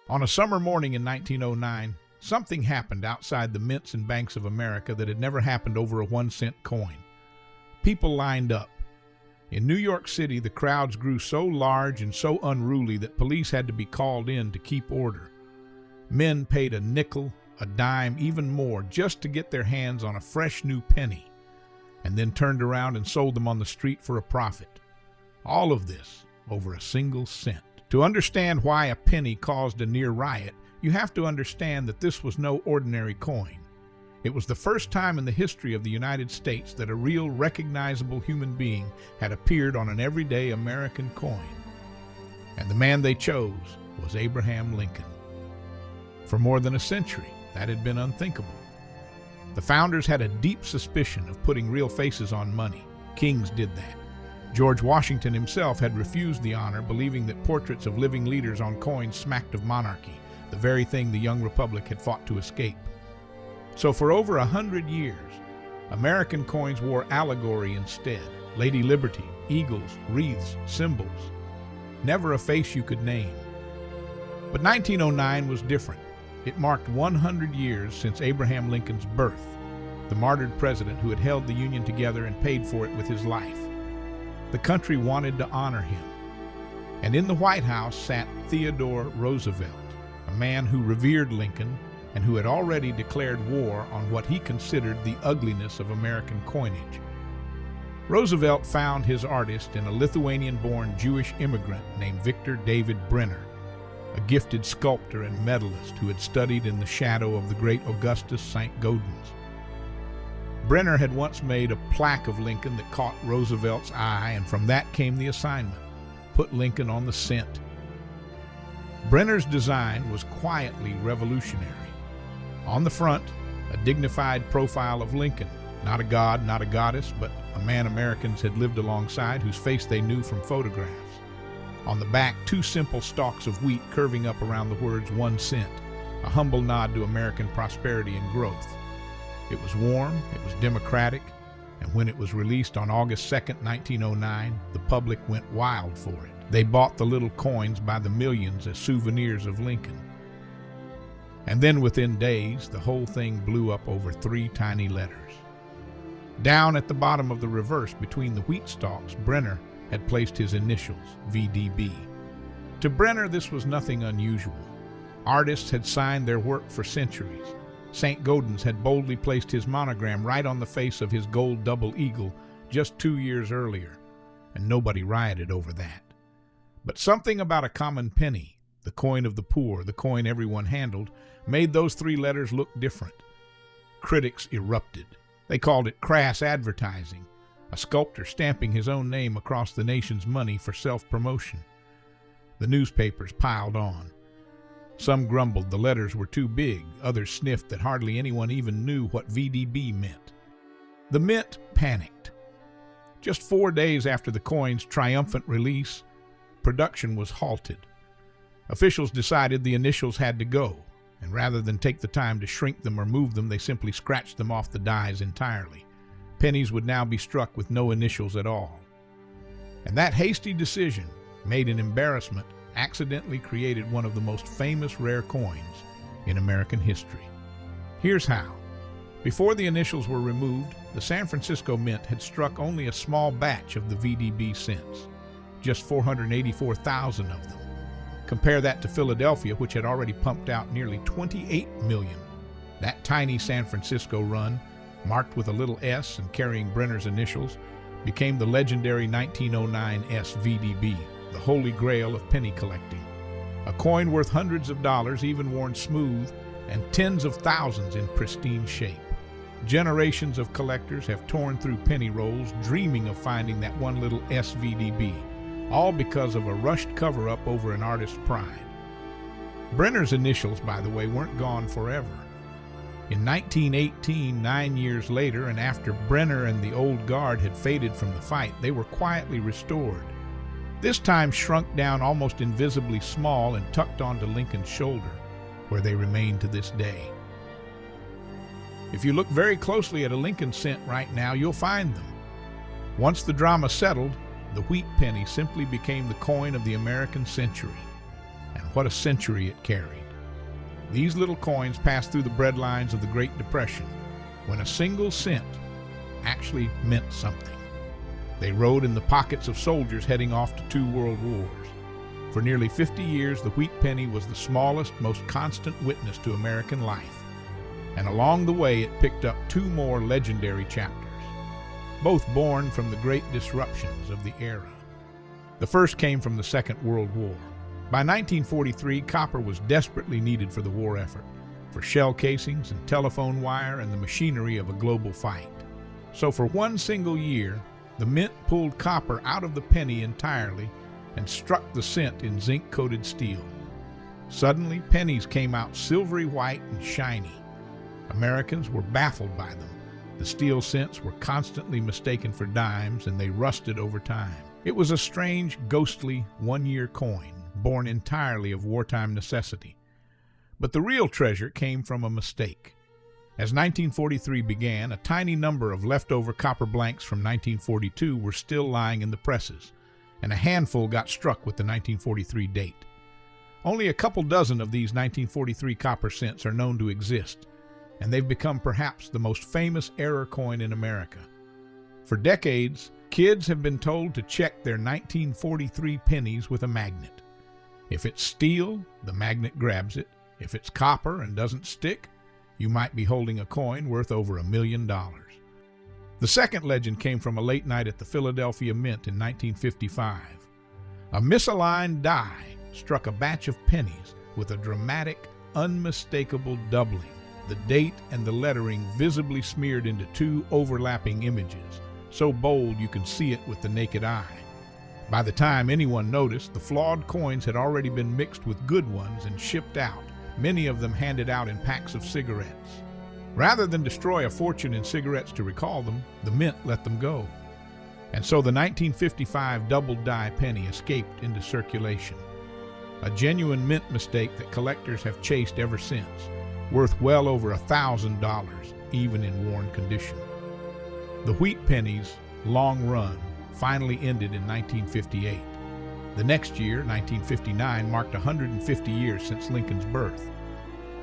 On a summer morning in 1909, something happened outside the mints and banks of America that had never happened over a 1-cent coin. People lined up. In New York City, the crowds grew so large and so unruly that police had to be called in to keep order. Men paid a nickel, a dime, even more just to get their hands on a fresh new penny, and then turned around and sold them on the street for a profit. All of this over a single cent. To understand why a penny caused a near riot, you have to understand that this was no ordinary coin. It was the first time in the history of the United States that a real recognizable human being had appeared on an everyday American coin. And the man they chose was Abraham Lincoln. For more than a century, that had been unthinkable. The founders had a deep suspicion of putting real faces on money. Kings did that. George Washington himself had refused the honor, believing that portraits of living leaders on coins smacked of monarchy, the very thing the young republic had fought to escape. So for over 100 years, American coins wore allegory instead: Lady Liberty, eagles, wreaths, symbols. Never a face you could name. But 1909 was different. It marked 100 years since Abraham Lincoln's birth, the martyred president who had held the Union together and paid for it with his life. The country wanted to honor him. And in the White House sat Theodore Roosevelt, a man who revered Lincoln and who had already declared war on what he considered the ugliness of American coinage. Roosevelt found his artist in a Lithuanian-born Jewish immigrant named Victor David Brenner, a gifted sculptor and medalist who had studied in the shadow of the great Augustus St. Gaudens. Brenner had once made a plaque of Lincoln that caught Roosevelt's eye, and from that came the assignment: put Lincoln on the scent. Brenner's design was quietly revolutionary. On the front, a dignified profile of Lincoln, not a god, not a goddess, but a man Americans had lived alongside whose face they knew from photographs. On the back, 2 simple stalks of wheat curving up around the words 1 cent, a humble nod to American prosperity and growth. It was warm, it was democratic, and when it was released on August 2nd, 1909, the public went wild for it. They bought the little coins by the millions as souvenirs of Lincoln. And then within days, the whole thing blew up over 3 tiny letters. Down at the bottom of the reverse between the wheat stalks, Brenner had placed his initials, VDB. To Brenner, this was nothing unusual. Artists had signed their work for centuries. St. Gaudens had boldly placed his monogram right on the face of his gold double eagle just 2 years earlier, and nobody rioted over that. But something about a common penny, the coin of the poor, the coin everyone handled, made those 3 letters look different. Critics erupted. They called it crass advertising, a sculptor stamping his own name across the nation's money for self-promotion. The newspapers piled on. Some grumbled the letters were too big, others sniffed that hardly anyone even knew what VDB meant. The mint panicked. Just 4 days after the coin's triumphant release, production was halted. Officials decided the initials had to go, and rather than take the time to shrink them or move them, they simply scratched them off the dies entirely. Pennies would now be struck with no initials at all. And that hasty decision, made in embarrassment, accidentally created one of the most famous rare coins in American history. Here's how. Before the initials were removed, the San Francisco Mint had struck only a small batch of the VDB cents, just 484,000 of them. Compare that to Philadelphia, which had already pumped out nearly 28 million. That tiny San Francisco run, marked with a little S and carrying Brenner's initials, became the legendary 1909 SVDB, the holy grail of penny collecting. A coin worth hundreds of dollars, even worn smooth, and tens of thousands in pristine shape. Generations of collectors have torn through penny rolls, dreaming of finding that one little SVDB, all because of a rushed cover-up over an artist's pride. Brenner's initials, by the way, weren't gone forever. In 1918, 9 years later, and after Brenner and the old guard had faded from the fight, they were quietly restored. This time shrunk down almost invisibly small and tucked onto Lincoln's shoulder, where they remain to this day. If you look very closely at a Lincoln cent right now, you'll find them. Once the drama settled, the wheat penny simply became the coin of the American century. and what a century it carried. These little coins passed through the breadlines of the Great Depression, when a single cent actually meant something. They rode in the pockets of soldiers heading off to 2 world wars. For nearly 50 years, the wheat penny was the smallest, most constant witness to American life, and along the way it picked up 2 more legendary chapters, both born from the great disruptions of the era. The first came from the Second World War. By 1943, copper was desperately needed for the war effort, for shell casings and telephone wire and the machinery of a global fight. So for one single year, the mint pulled copper out of the penny entirely and struck the cent in zinc-coated steel. Suddenly, pennies came out silvery white and shiny. Americans were baffled by them. The steel cents were constantly mistaken for dimes, and they rusted over time. It was a strange, ghostly, one-year coin, born entirely of wartime necessity. But the real treasure came from a mistake. As 1943 began, a tiny number of leftover copper blanks from 1942 were still lying in the presses, and a handful got struck with the 1943 date. Only a couple dozen of these 1943 copper cents are known to exist, and they've become perhaps the most famous error coin in America. For decades, kids have been told to check their 1943 pennies with a magnet. If it's steel, the magnet grabs it. If it's copper and doesn't stick, you might be holding a coin worth over $1 million. The second legend came from a late night at the Philadelphia Mint in 1955. A misaligned die struck a batch of pennies with a dramatic, unmistakable doubling, the date and the lettering visibly smeared into 2 overlapping images, so bold you can see it with the naked eye. By the time anyone noticed, the flawed coins had already been mixed with good ones and shipped out, many of them handed out in packs of cigarettes. Rather than destroy a fortune in cigarettes to recall them, the mint let them go. And so the 1955 double-die penny escaped into circulation. A genuine mint mistake that collectors have chased ever since, worth well over $1,000, even in worn condition. The wheat penny's long run finally ended in 1958. The next year, 1959, marked 150 years since Lincoln's birth,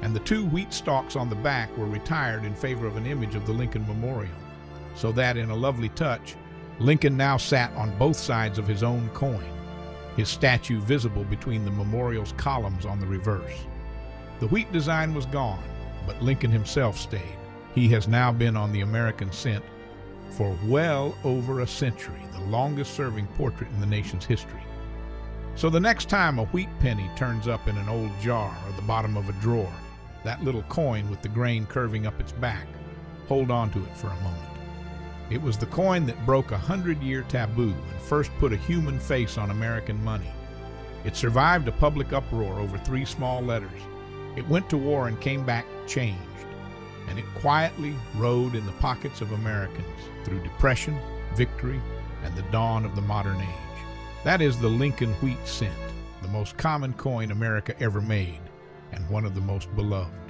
and the 2 wheat stalks on the back were retired in favor of an image of the Lincoln Memorial, so that, in a lovely touch, Lincoln now sat on both sides of his own coin, his statue visible between the memorial's columns on the reverse. The wheat design was gone, but Lincoln himself stayed. He has now been on the American cent for well over a century, the longest-serving portrait in the nation's history. So the next time a wheat penny turns up in an old jar or the bottom of a drawer, that little coin with the grain curving up its back, hold on to it for a moment. It was the coin that broke a 100-year taboo and first put a human face on American money. It survived a public uproar over 3 small letters. It went to war and came back changed, and it quietly rode in the pockets of Americans through depression, victory, and the dawn of the modern age. That is the Lincoln wheat cent, the most common coin America ever made, and one of the most beloved.